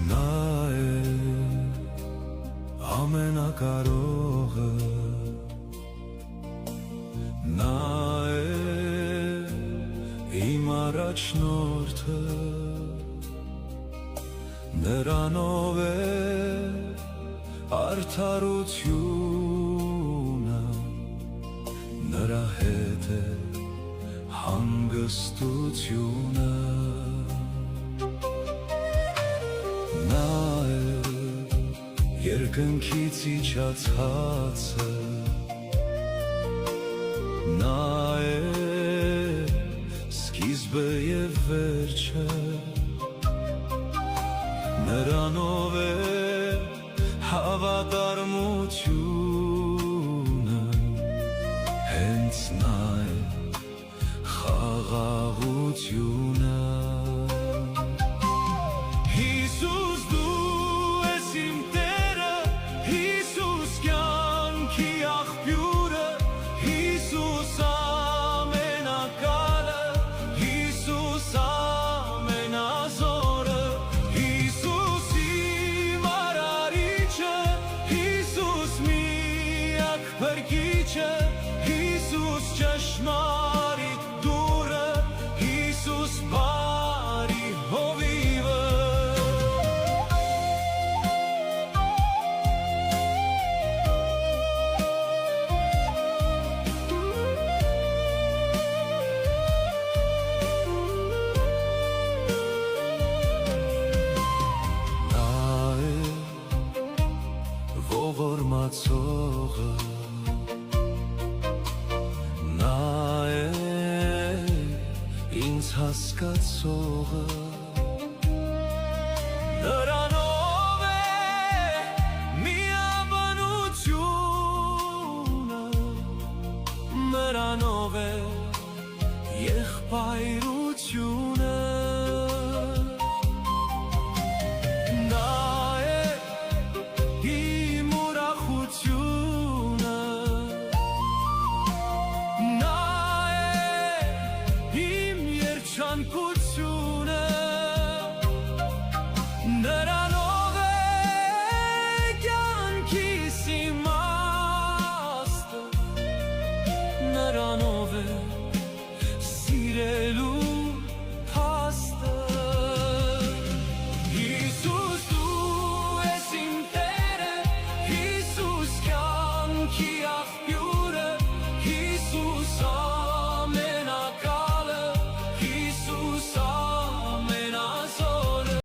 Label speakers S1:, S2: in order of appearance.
S1: Նա է ամենակարողը, նա է իմ առաջնորդը, նրանով է արդարությունը, նրա հետ է հանգստությունը, նա է երկնքից իջած հացը, նա է սկիզբը և վերջը, նրանով է հավատարմությունը, հենց նա է խաղաղությունը։ Հիսուս դու ես իմ Տերը, Հիսուս կյանքի աղբյուրը, Հիսուս ամենակալը, Հիսուս ամենազորը, Հիսուս իմ արարիչը, Հիսուս միակ փրկիչը, Հիսուս ճշմարիտ դուռը, Հիսուս բարի հովիվը։ Ողորմածողը, նա է ինձ հասկացողը,